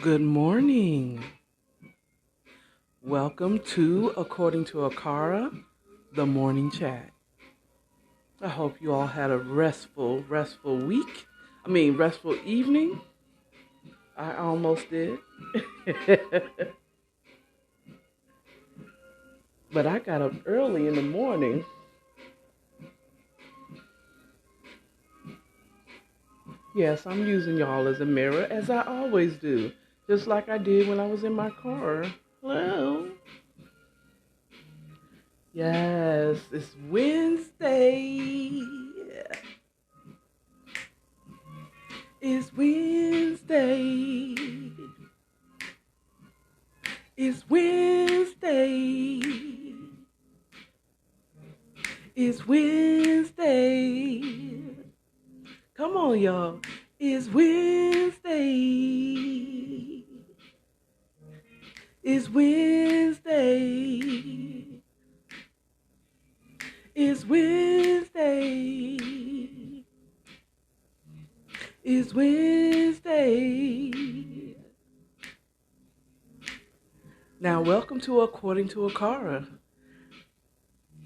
Good morning. Welcome to, according to AKARA, the morning chat. I hope you all had a restful week. Restful evening. I almost did. But I got up early in the morning. Yes, I'm using y'all as a mirror, as I always do. Just like I did when I was in my car. Hello. Yes, it's Wednesday. It's Wednesday. It's Wednesday. It's Wednesday. Come on, y'all. It's Wednesday. It's Wednesday. It's Wednesday. It's Wednesday. Now, welcome to According to AKARA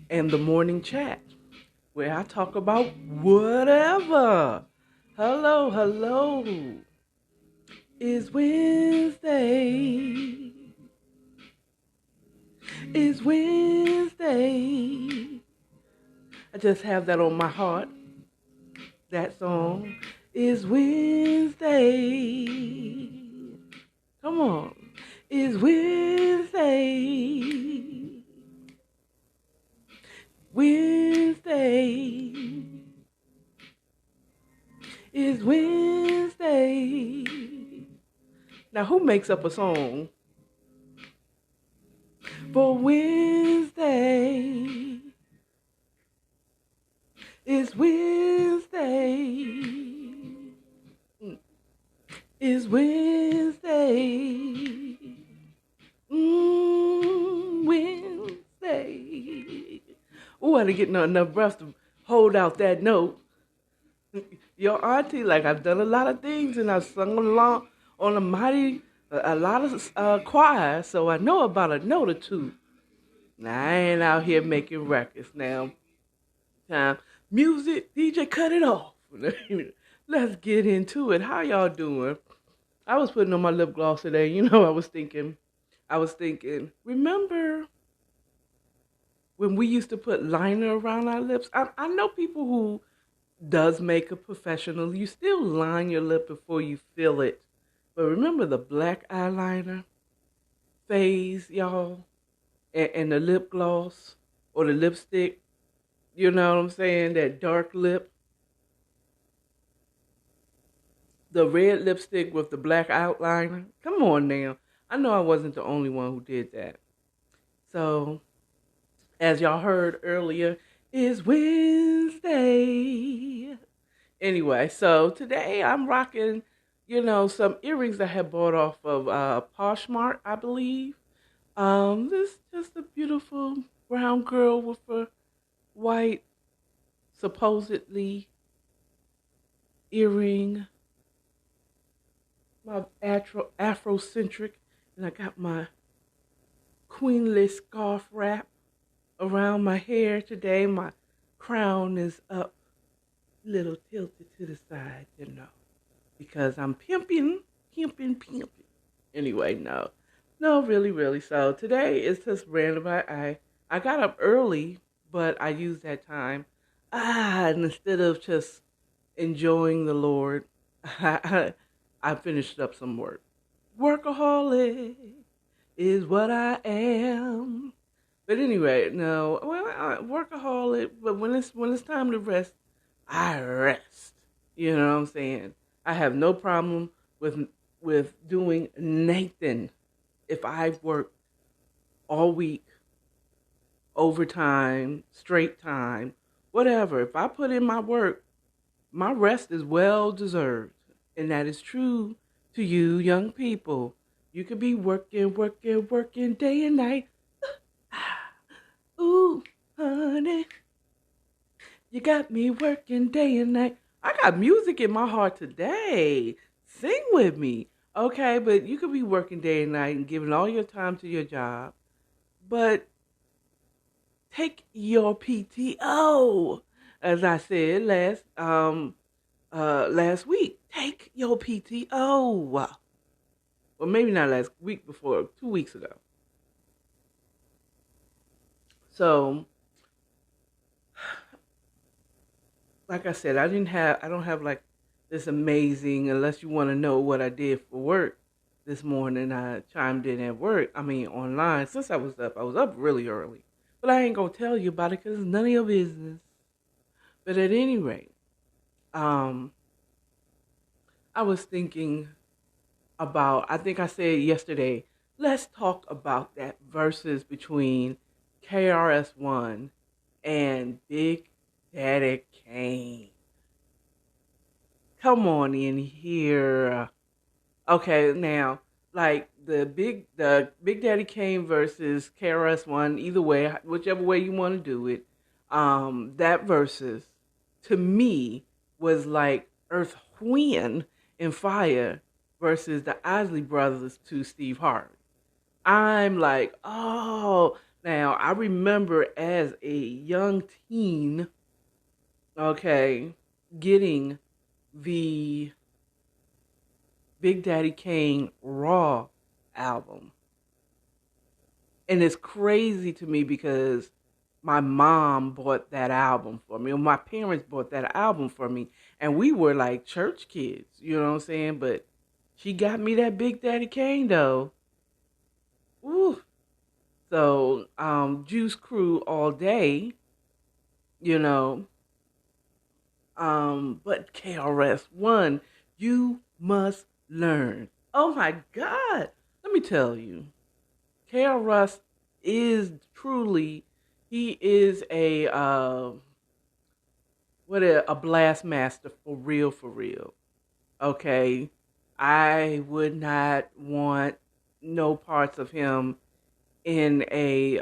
and the morning chat, where I talk about whatever. Hello. It's Wednesday. It's Wednesday. I just have that on my heart. That song is Wednesday. Come on. It's Wednesday. Wednesday. It's Wednesday. Now, who makes up a song for Wednesday? It's Wednesday. It's Wednesday. Wednesday. Oh, I didn't get enough breath to hold out that note. Your auntie, like, I've done a lot of things and I've sung along on a lot of choir, so I know about a note or two. Now, I ain't out here making records now. Music, DJ, cut it off. Let's get into it. How y'all doing? I was putting on my lip gloss today. I was thinking, remember when we used to put liner around our lips? I know people who does makeup professional. You still line your lip before you fill it. But remember the black eyeliner phase, y'all? And the lip gloss or the lipstick? You know what I'm saying? That dark lip. The red lipstick with the black outliner. Come on now. I know I wasn't the only one who did that. So, as y'all heard earlier, it's Wednesday. Anyway, so today I'm rocking, some earrings I had bought off of Poshmark, I believe. This is just a beautiful brown girl with a white, supposedly, earring. My Afrocentric, and I got my queenly scarf wrap around my hair today. My crown is up, little tilted to the side, because I'm pimping. Anyway, no, really. So today is just random. I got up early, but I used that time, and instead of just enjoying the Lord, I finished up some work. Workaholic is what I am. But anyway, no, workaholic. But when it's time to rest, I rest. You know what I'm saying? I have no problem with doing Nathan if I've worked all week, overtime, straight time, whatever. If I put in my work, my rest is well deserved. And that is true to you young people. You could be working day and night. Ooh, honey, you got me working day and night. I got music in my heart today. Sing with me. Okay, but you could be working day and night and giving all your time to your job, but take your PTO. As I said last week, take your PTO. Well, maybe not last week, before 2 weeks ago. So, like I said, I don't have like this amazing, unless you want to know what I did for work this morning. I chimed in at work, online. Since I was up really early. But I ain't going to tell you about it because it's none of your business. But at any rate, um, I was thinking about, I think I said yesterday, let's talk about that versus between KRS-One and Big Daddy Kane. Come on in here. Okay, now, like the Big Daddy Kane versus KRS-One, either way, whichever way you want to do it, that versus to me was like Earth, Wind, and Fire versus the Isley Brothers to Steve Harvey. I'm like, oh, now I remember as a young teen, okay, getting the Big Daddy Kane Raw album. And it's crazy to me because my mom bought that album for me, or my parents bought that album for me, and we were like church kids, you know what I'm saying? But she got me that Big Daddy Kane though. Ooh. So, Juice Crew all day, you know. But KRS-One, you must learn. Oh my God. Let me tell you. KRS is truly, he is a blast master for real, for real. Okay. I would not want no parts of him in a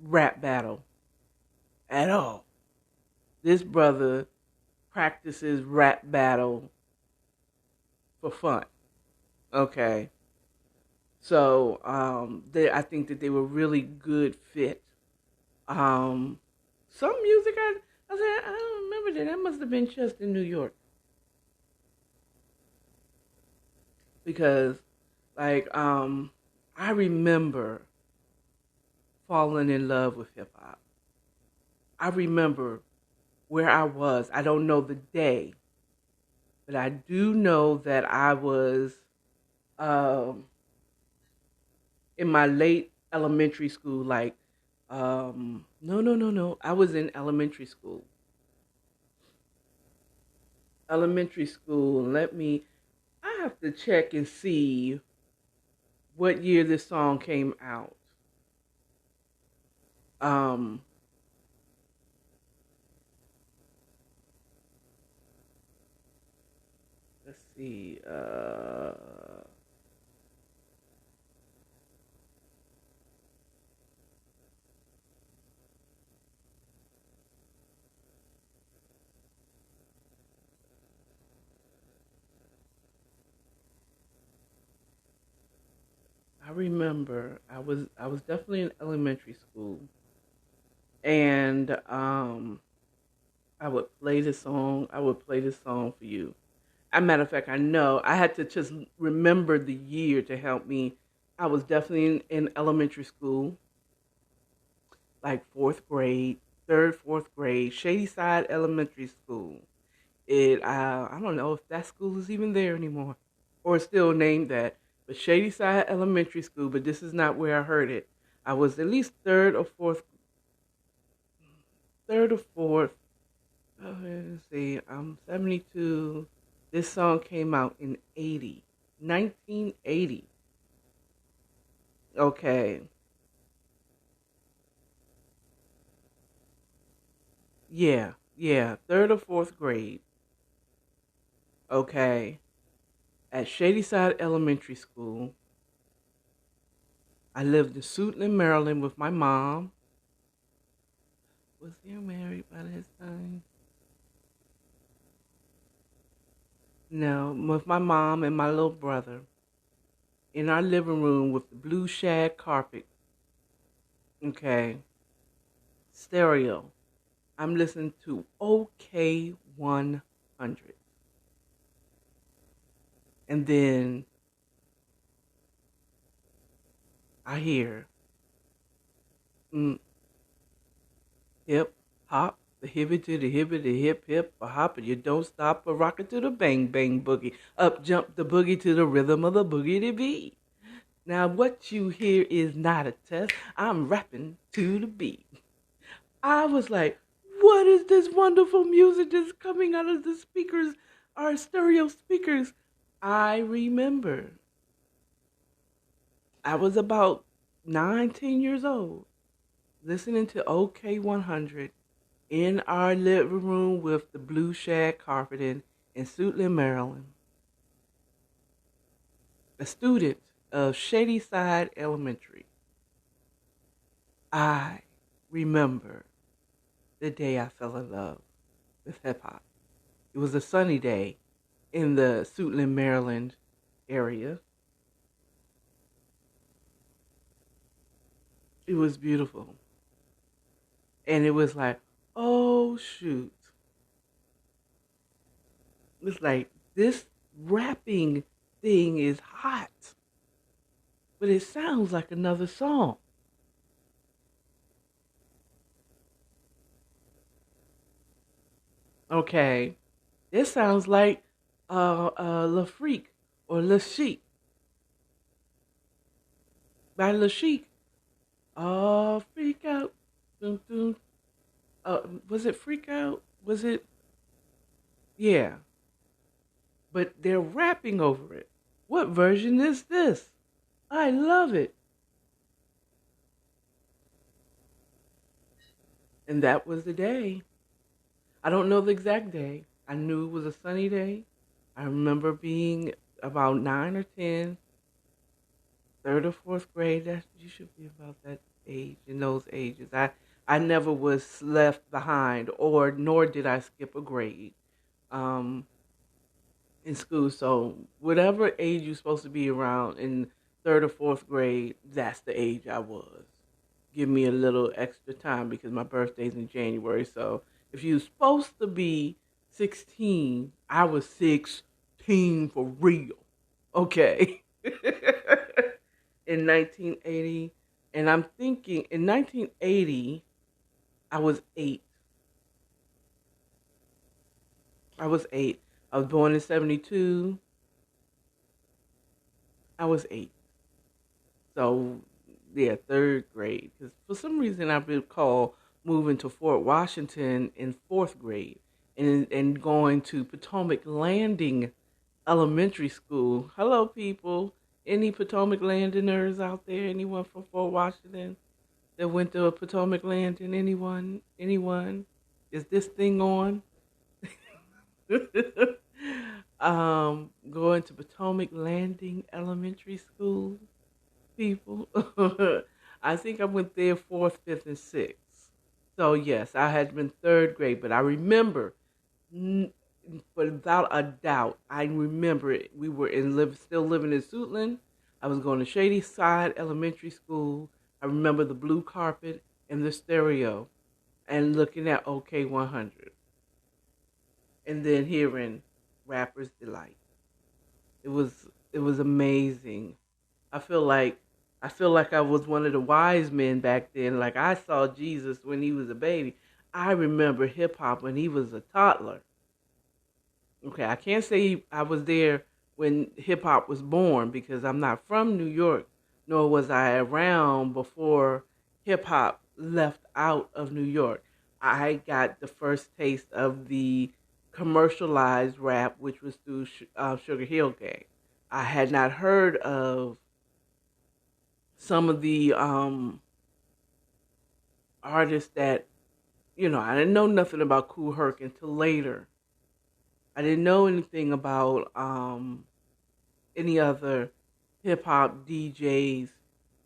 rap battle at all. This brother practices rap battle for fun. Okay. So I think that they were really good fit. Some music I said, I don't remember that. That must have been just in New York. Because like I remember falling in love with hip hop. I remember where I was. I don't know the day, but I do know that I was um, in my late elementary school. Like, no. I was in elementary school. Elementary school. I have to check and see what year this song came out. Um, let's see. I remember I was definitely in elementary school, and I would play this song. I would play this song for you. As a matter of fact, I know I had to just remember the year to help me. I was definitely in elementary school, like fourth grade, fourth grade, Shady Side Elementary School. I don't know if that school is even there anymore, or it's still named that, but Shady Side Elementary School. But this is not where I heard it. I was at least third or fourth. Oh, let's see. I'm 72. This song came out in 1980. Okay. Yeah. Third or fourth grade. Okay. At Shadyside Elementary School. I lived in Suitland, Maryland with my mom. Was he married by this time? with my mom and my little brother in our living room with the blue shag carpet, okay, stereo. I'm listening to OK 100. And then I hear mm, hip hop, the hippie to the hippie, the hip hip, a hop, and you don't stop, a rocket to the bang bang boogie. Up jump the boogie to the rhythm of the boogie to beat. Now what you hear is not a test. I'm rapping to the beat. I was like, what is this wonderful music that's coming out of the speakers, our stereo speakers? I remember I was about 9, 10 years old, listening to OK 100 in our living room with the blue shag carpeting in Suitland, Maryland. A student of Shadyside Elementary. I remember the day I fell in love with hip hop. It was a sunny day in the Suitland, Maryland area. It was beautiful. And it was like, oh shoot. It's like this rapping thing is hot, but it sounds like another song. Okay. This sounds like La Freak or La Chic by La Chic. Oh, freak out. Dun, dun. Was it freak out? Was it? Yeah. But they're rapping over it. What version is this? I love it. And that was the day. I don't know the exact day. I knew it was a sunny day. I remember being about 9 or 10, third or fourth grade. That you should be about that age, in those ages. I never was left behind, or nor did I skip a grade um, in school. So whatever age you're supposed to be around in third or fourth grade, that's the age I was. Give me a little extra time because my birthday's in January. So if you're supposed to be 16, I was 16 for real. Okay. In 1980. And I'm thinking in 1980, I was 8. I was 8. I was born in 72. I was 8. So, yeah, third grade. Because for some reason, I recall moving to Fort Washington in fourth grade and going to Potomac Landing Elementary School. Hello, people. Any Potomac Landingers out there? Anyone from Fort Washington that went to Potomac Landing? Anyone? Anyone? Is this thing on? Going to Potomac Landing Elementary School, people. I think I went there fourth, fifth, and sixth. So yes, I had been third grade, but I remember, without a doubt, I remember it. We were still living in Suitland. I was going to Shadyside Elementary School. I remember the blue carpet and the stereo, and looking at OK 100, and then hearing Rapper's Delight. It was amazing. I feel like I was one of the wise men back then. Like I saw Jesus when he was a baby. I remember hip hop when he was a toddler. Okay, I can't say I was there when hip hop was born because I'm not from New York, nor was I around before hip hop left out of New York. I got the first taste of the commercialized rap, which was through Sugar Hill Gang. I had not heard of some of the artists that, I didn't know nothing about Kool Herc until later. I didn't know anything about any other hip hop DJs,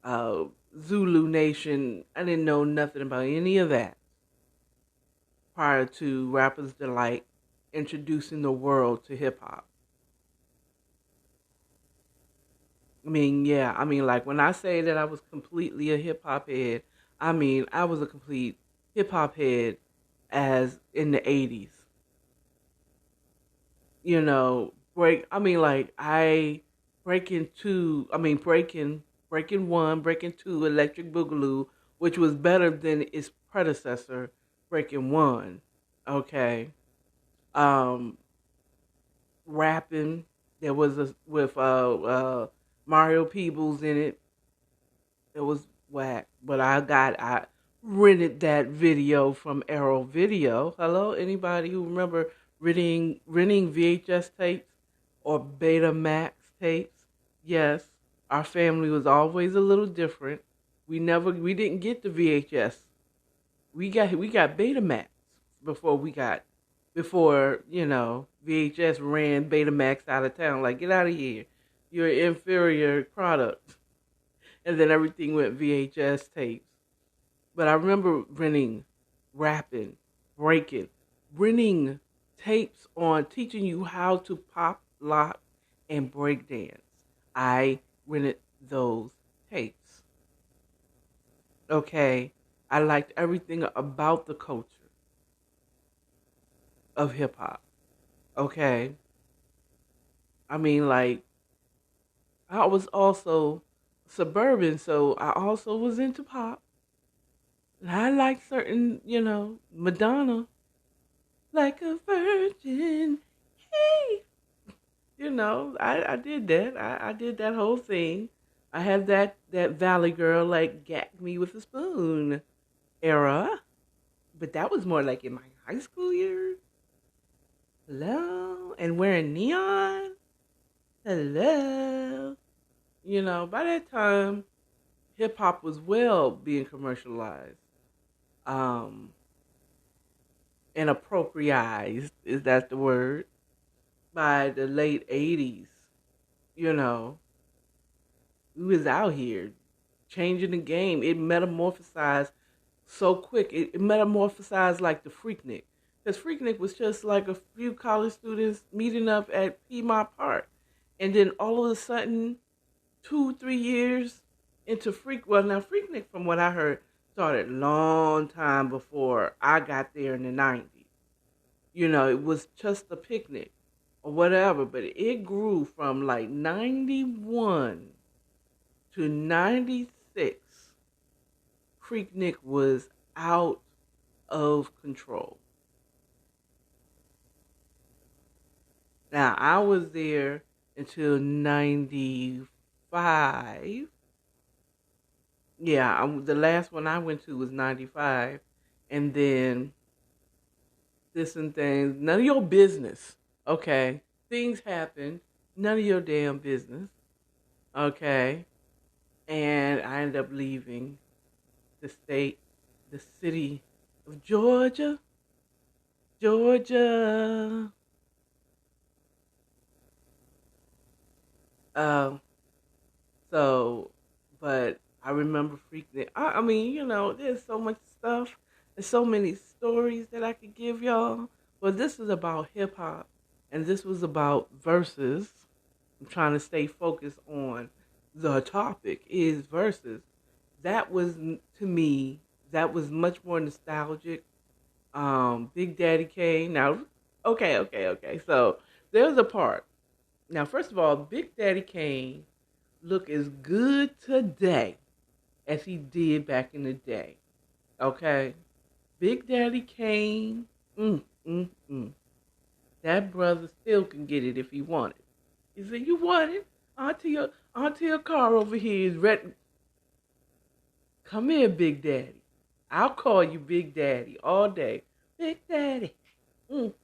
uh, Zulu Nation. I didn't know nothing about any of that prior to Rapper's Delight introducing the world to hip hop. I mean, yeah. I mean, like when I say that I was completely a hip hop head, I mean I was a complete hip hop head as in the '80s. You know, break. I mean, like I breaking two. I mean, breaking one, breaking two, Electric Boogaloo, which was better than its predecessor, Breaking One. Okay. Um, rapping. There was a with Mario Peebles in it. It was whack, but I rented that video from Arrow Video. Hello, anybody who remember renting VHS tapes or Betamax tapes? Yes, our family was always a little different. We didn't get the VHS. We got Betamax before before VHS ran Betamax out of town. Like, get out of here, you're an inferior product. And then everything went VHS tapes. But I remember renting, rapping, breaking, renting tapes on teaching you how to pop, lock, and break dance. I rented those tapes. Okay, I liked everything about the culture of hip hop. Okay, I mean, like, I was also suburban, so I also was into pop. And I like certain, Madonna, like a virgin. Hey, I did that. I did that whole thing. I had that Valley Girl, like, gag me with a spoon era, but that was more like in my high school years. Hello, and wearing neon. Hello, by that time, hip hop was well being commercialized. Um, and appropriatized, is that the word, by the late 80s. You know, we was out here changing the game. It metamorphosized so quick. It metamorphosized like the Freaknik. Because Freaknik was just like a few college students meeting up at Piedmont Park. And then all of a sudden, 2, 3 years into now Freaknik, from what I heard, started long time before I got there in the 90s. It was just a picnic or whatever, but it grew from like 91 to 96. Freaknik was out of control. Now, I was there until 95. Yeah, the last one I went to was 95. And then this and things. None of your business. Okay? Things happen. None of your damn business. Okay? And I ended up leaving the city of Georgia. Georgia. So, but I remember freaking. I mean, there's so much stuff. There's so many stories that I could give y'all. But this is about hip hop, and this was about Versuz. I'm trying to stay focused on the topic is Versuz. That was, to me, that was much more nostalgic. Big Daddy Kane. Now, okay. So there's a part. Now, first of all, Big Daddy Kane look as good today as he did back in the day. Okay? Big Daddy Kane, mm, mm, mm. That brother still can get it if he wanted. He said, "You want it? Auntie car over here is ready. Come here, Big Daddy. I'll call you Big Daddy all day. Big Daddy." Mm.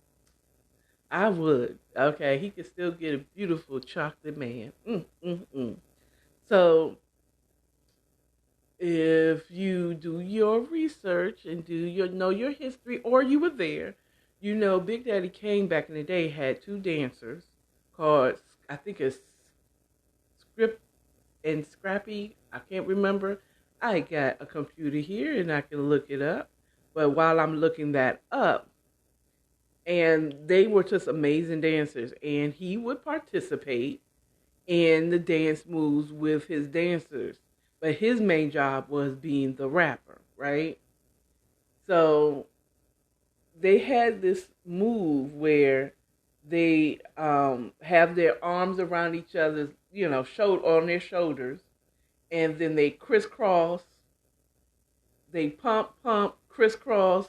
I would. Okay, he could still get a beautiful chocolate man. So, if you do your research and know your history, or you were there, Big Daddy Kane back in the day had two dancers called, I think it's Script and Scrappy. I can't remember. I got a computer here and I can look it up. But while I'm looking that up, and they were just amazing dancers, and he would participate and the dance moves with his dancers. But his main job was being the rapper, right? So they had this move where they have their arms around each other's, on their shoulders, and then they crisscross, they pump, crisscross,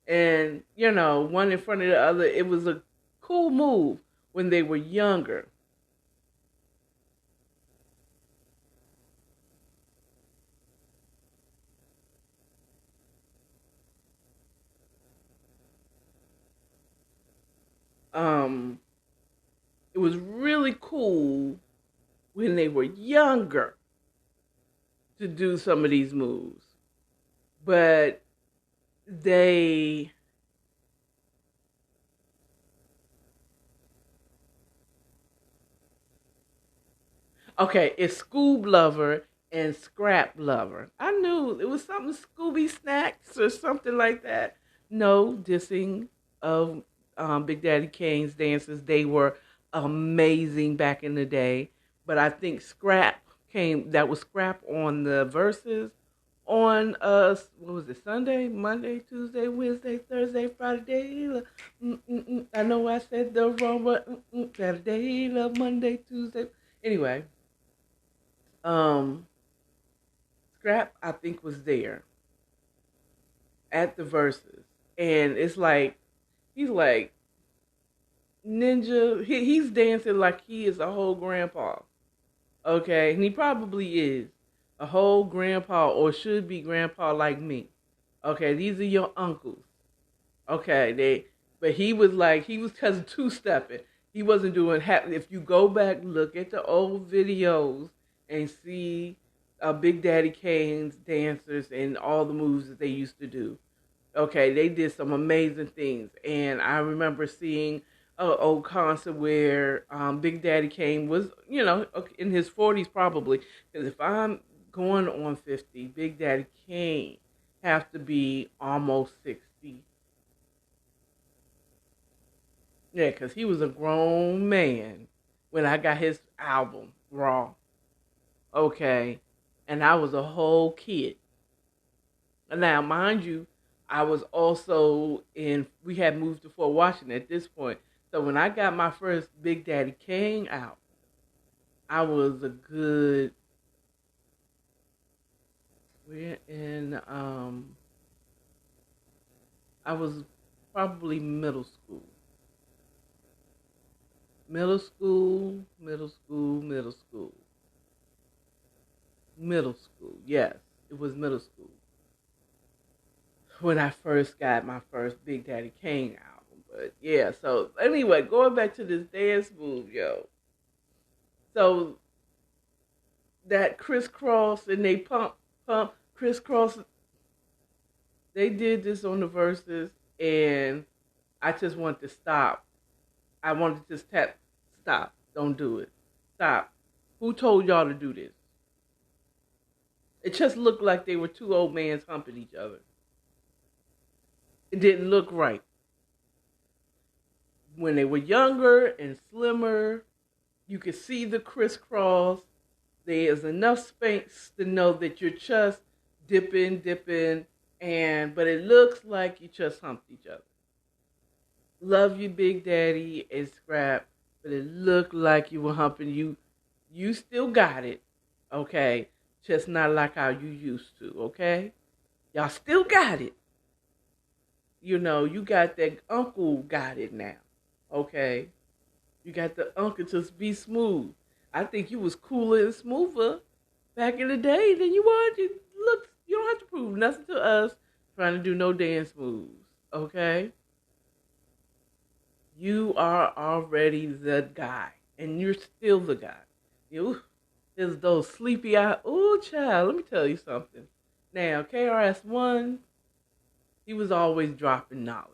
and one in front of the other. It was a cool move when they were younger. Um, it was really cool when they were younger to do some of these moves, but they okay, it's Scoob Lover and Scrap Lover. I knew it was something Scooby Snacks or something like that. No dissing of Big Daddy Kane's dances. They were amazing back in the day. But I think Scrap came, that was Scrap on the Versus on what was it, Sunday, Monday, Tuesday, Wednesday, Thursday, Friday. I know I said the wrong one. Saturday, Monday, Tuesday. Anyway, um, Scrap, I think, was there at the Versus, and it's like he's like ninja. He's dancing like he is a whole grandpa. Okay, and he probably is a whole grandpa or should be grandpa like me. Okay, these are your uncles. Okay, but he was cousin two stepping. He wasn't doing half. If you go back, look at the old videos and see Big Daddy Kane's dancers and all the moves that they used to do. Okay, they did some amazing things, and I remember seeing an old concert where Big Daddy Kane was, in his 40s probably. Because if I'm going on 50, Big Daddy Kane have to be almost 60. Yeah, because he was a grown man when I got his album, Raw. Okay. And I was a whole kid. Now, mind you, I was also we had moved to Fort Washington at this point. So when I got my first Big Daddy Kane out, I was a good, we're in, I was probably middle school. Middle school, middle school, middle school. Middle school, yes. It was middle school when I first got my first Big Daddy Kane album. But yeah, so anyway, going back to this dance move, yo. So that crisscross and they pump, crisscross. They did this on the Verses, and I just wanted to stop. I wanted to just tap, stop, don't do it. Stop. Who told y'all to do this? It just looked like they were two old mans humping each other. It didn't look right. When they were younger and slimmer, you could see the crisscross. There's enough space to know that you're just dipping, but it looks like you just humped each other. Love you, Big Daddy and Scrap, but it looked like you were humping you. You still got it, okay? Just not like how you used to, okay? Y'all still got it. You got that uncle got it now, okay? You got the uncle to be smooth. I think you was cooler and smoother back in the day than you are. You don't have to prove nothing to us trying to do no dance moves, okay? You are already the guy, and you're still the guy. There's those sleepy eyes. Ooh, child, let me tell you something. Now, KRS-One, he was always dropping knowledge.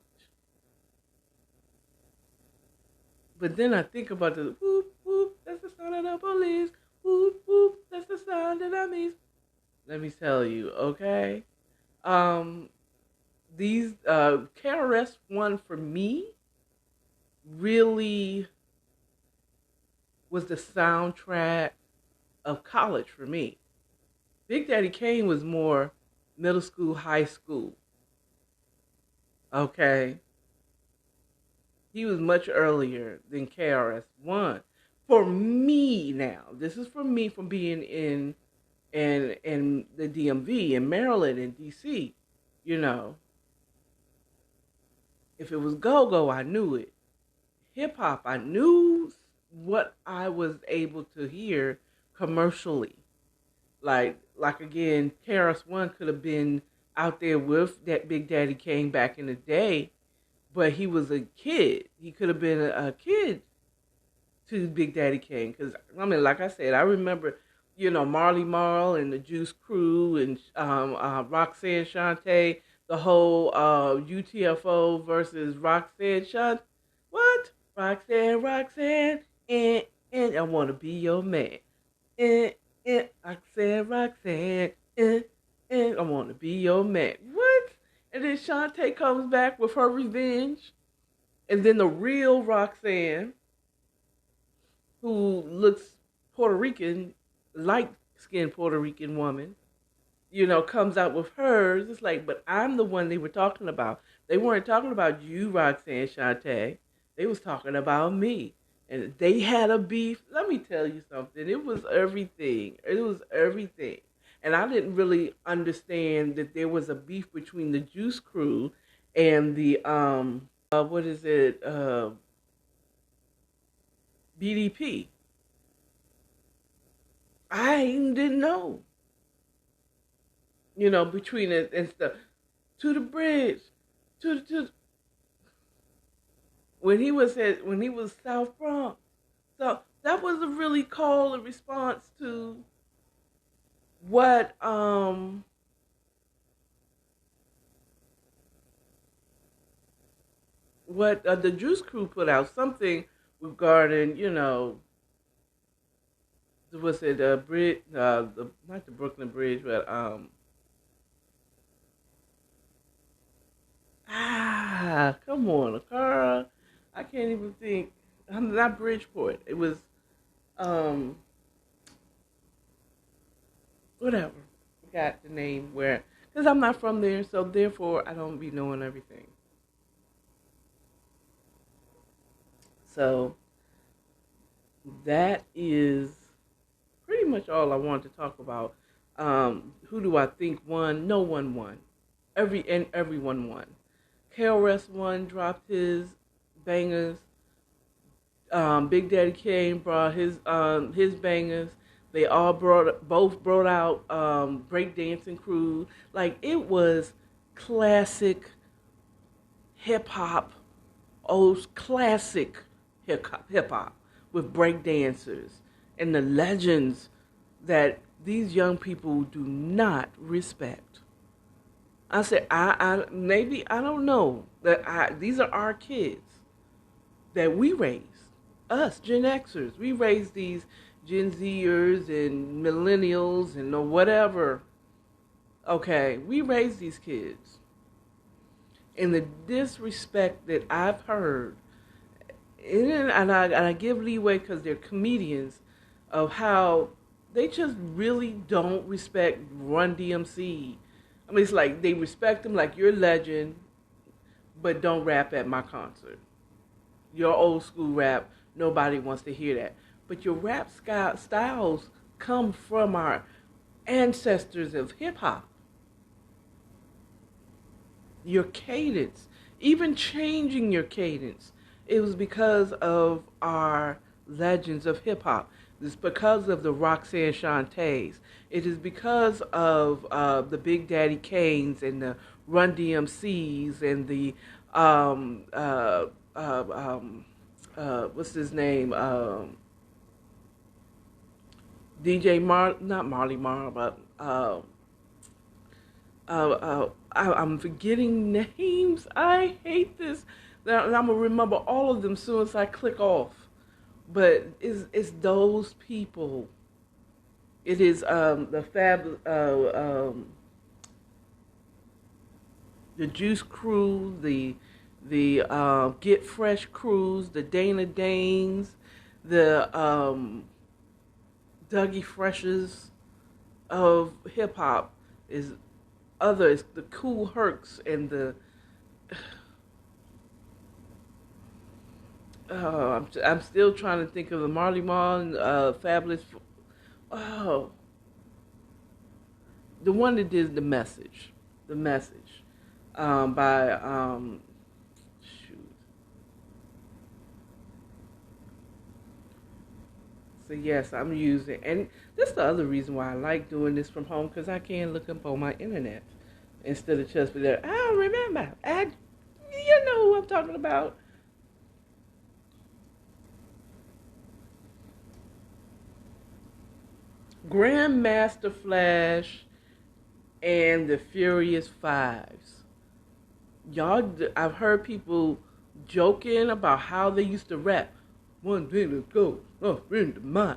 But then I think about the whoop, whoop, that's the sound of the police. Whoop, whoop, that's the sound that I miss. Let me tell you, okay? These KRS-One for me really was the soundtrack of college for me. Big Daddy Kane was more middle school, high school. Okay. He was much earlier than KRS-One. For me now, this is for me from being in the DMV, in Maryland, in DC. You know, if it was go-go, I knew it. Hip-hop, I knew what I was able to hear commercially. Like again, KRS-One could have been out there with that Big Daddy Kane back in the day, but he was a kid. He could have been a kid to Big Daddy Kane. Because, I mean, like I said, I remember, Marley Marl and the Juice Crew and Roxanne Shante, the whole UTFO versus Roxanne Shante. What? Roxanne, and I want to be your man. Roxanne, I want to be your man. What? And then Shante comes back with her revenge. And then the real Roxanne, who looks Puerto Rican, light-skinned Puerto Rican woman, comes out with hers. It's like, but I'm the one they were talking about. They weren't talking about you, Roxanne Shante. They was talking about me. And they had a beef. Let me tell you something. It was everything. It was everything. And I didn't really understand that there was a beef between the Juice Crew and the, BDP. I didn't know. Between it and stuff. To the bridge. To when he was South Bronx. So that was a really call and response to what the Juice Crew put out, something regarding, was it a bridge, not the Brooklyn Bridge, but come on, AKARA. I can't even think. I'm not Bridgeport. It was whatever. Forgot the name because I'm not from there, so therefore I don't be knowing everything. So that is pretty much all I want to talk about. Who do I think won? No one won. Everyone won. KRS One dropped his bangers. Big Daddy Kane brought his bangers. They all both brought out breakdancing crew. Like, it was classic hip hop, classic hip hop with breakdancers and the legends that these young people do not respect. I said, I don't know that these are our kids that we raised. Us Gen Xers, we raised these Gen Zers and millennials and whatever. Okay, we raised these kids. And the disrespect that I've heard, and I give leeway because they're comedians, of how they just really don't respect Run DMC. I mean, it's like they respect him like you're a legend, but don't rap at my concert. Your old school rap, nobody wants to hear that. But your rap styles come from our ancestors of hip-hop. Your cadence, even changing your cadence, it was because of our legends of hip-hop. It's because of the Roxanne Shantays. It is because of the Big Daddy Kanes and the Run DMCs and the what's his name? Not Marley Marl, but I'm forgetting names. I hate this. Now, I'm gonna remember all of them as soon as I click off. But it's those people. It is the Juice Crew, the Get Fresh crews, the Dana Danes, the Dougie Freshes of hip hop is others, the Cool Hercs and the I'm still trying to think of the Marley Marl and Fabulous. Oh, the one that did the message, by shoot. So yes, I'm using, and this is the other reason why I like doing this from home, because I can look up on my internet instead of just be there. I remember, you know who I'm talking about. Grandmaster Flash and the Furious Fives. Y'all, I've heard people joking about how they used to rap. One day to go, a friend of mine.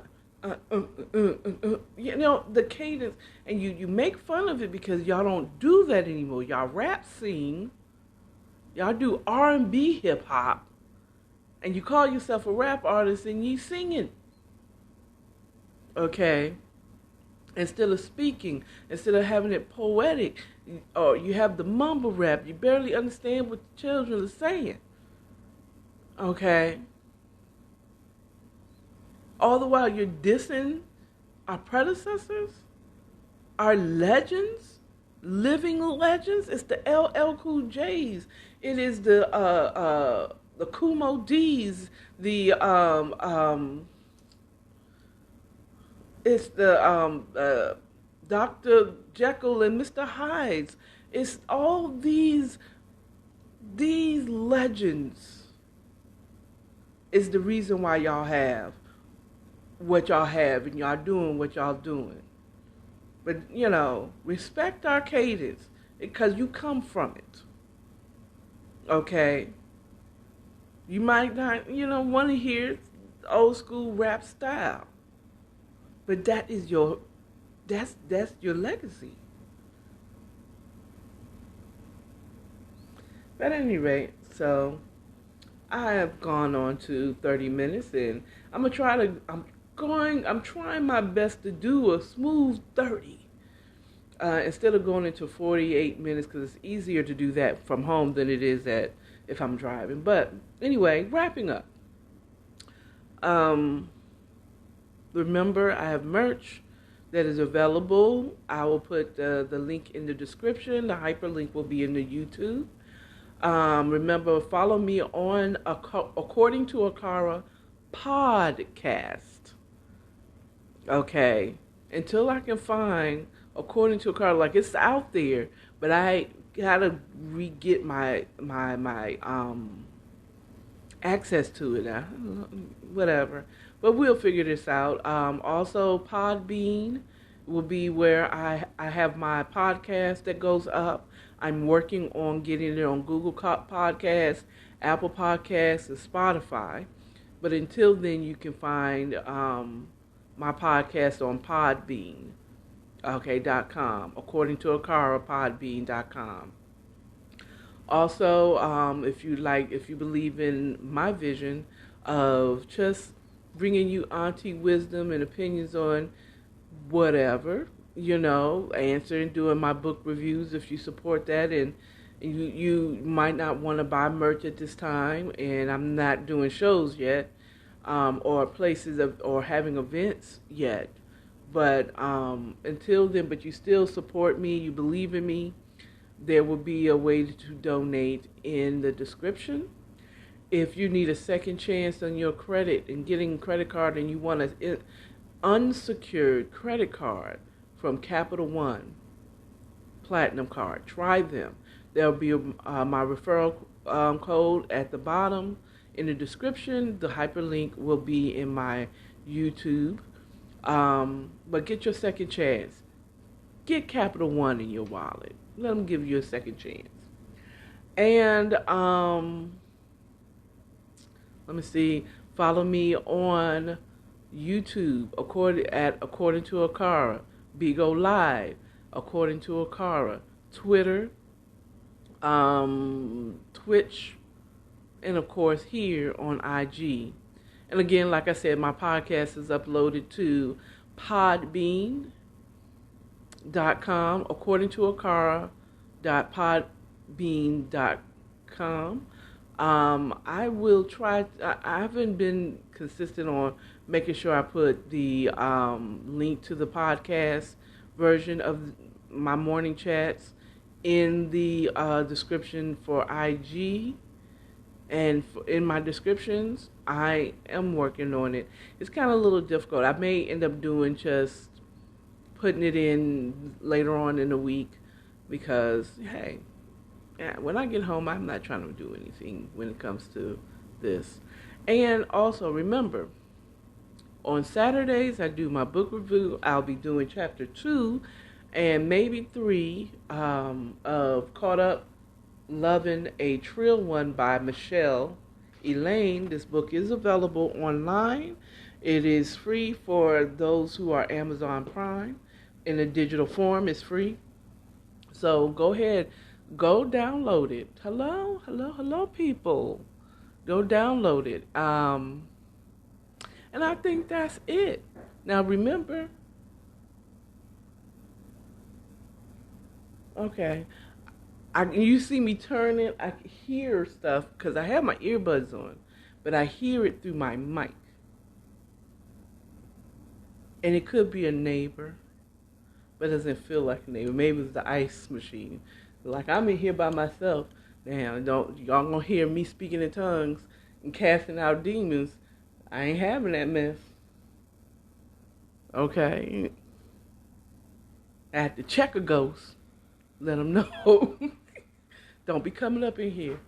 You know, the cadence, and you make fun of it because y'all don't do that anymore. Y'all rap sing, y'all do R&B hip hop, and you call yourself a rap artist and you singing. Okay? Instead of speaking, instead of having it poetic, or you have the mumble rap, you barely understand what the children are saying. Okay? All the while you're dissing our predecessors, our legends, living legends. It's the LL Cool J's. It is the Kumo D's, the it's the Dr. Jekyll and Mr. Hyde's. It's all these legends is the reason why y'all have what y'all have and y'all doing what y'all doing. But, you know, respect our cadence because you come from it. Okay? You might not, want to hear old school rap style. But that is that's your legacy. But at any rate, so I have gone on to 30 minutes and I'm trying my best to do a smooth 30. Instead of going into 48 minutes, because it's easier to do that from home than it is if I'm driving. But anyway, wrapping up. Remember, I have merch that is available. I will put the link in the description. The hyperlink will be in the YouTube. Remember, follow me on According to AKARA podcast. Okay. Until I can find According to AKARA, like it's out there, but I gotta re-get my access to it. Whatever. But we'll figure this out. Also, Podbean will be where I have my podcast that goes up. I'm working on getting it on Google Podcasts, Apple Podcasts, and Spotify. But until then, you can find my podcast on Podbean, .com, according to AKARA, Podbean.com. Also, if you believe in my vision of just bringing you auntie wisdom and opinions on whatever, answering, doing my book reviews if you support that, and you might not want to buy merch at this time, and I'm not doing shows yet, or places or having events yet, but until then, but you still support me, you believe in me, there will be a way to donate in the description. If you need a second chance on your credit and getting a credit card and you want an unsecured credit card from Capital One, Platinum Card, try them. There'll be my referral code at the bottom in the description. The hyperlink will be in my YouTube. But get your second chance. Get Capital One in your wallet. Let them give you a second chance. And let me see. Follow me on YouTube according to AKARA. Bigo Live according to AKARA. Twitter, Twitch, and of course here on IG. And again, like I said, my podcast is uploaded to podbean.com, according to AKARA.podbean.com. I will try. I haven't been consistent on making sure I put the link to the podcast version of my morning chats in the description for IG. And in my descriptions, I am working on it. It's kind of a little difficult. I may end up doing just putting it in later on in the week because, hey, when I get home, I'm not trying to do anything when it comes to this. And also, remember, on Saturdays, I do my book review. I'll be doing chapter 2 and maybe 3 of Caught Up Loving a Trill One by Michelle Elaine. This book is available online. It is free for those who are Amazon Prime. In a digital form, it's free. So go ahead, go download it. Hello, people. Go download it. And I think that's it. Now remember, okay. You see me turning, I hear stuff because I have my earbuds on, but I hear it through my mic. And it could be a neighbor, but it doesn't feel like a neighbor. Maybe it's the ice machine. Like I'm in here by myself. Now, y'all gonna hear me speaking in tongues and casting out demons. I ain't having that mess. Okay. I have to check a ghost. Let them know. Don't be coming up in here.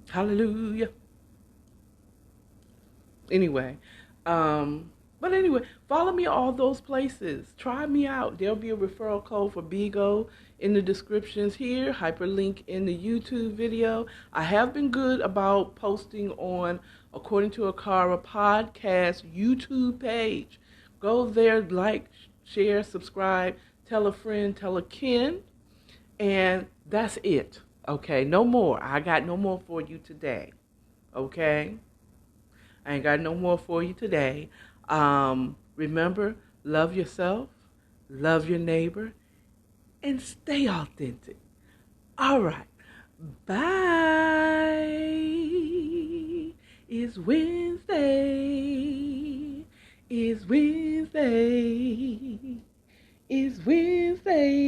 Hallelujah. Anyway, follow me all those places. Try me out. There'll be a referral code for Bigo in the descriptions here. Hyperlink in the YouTube video. I have been good about posting on According to AKARA podcast YouTube page. Go there, like, share, subscribe, tell a friend, tell a kin, and that's it. Okay, no more. I got no more for you today. Okay? I ain't got no more for you today. Remember, love yourself, love your neighbor, and stay authentic. All right. Bye. It's Wednesday. It's Wednesday. It's Wednesday.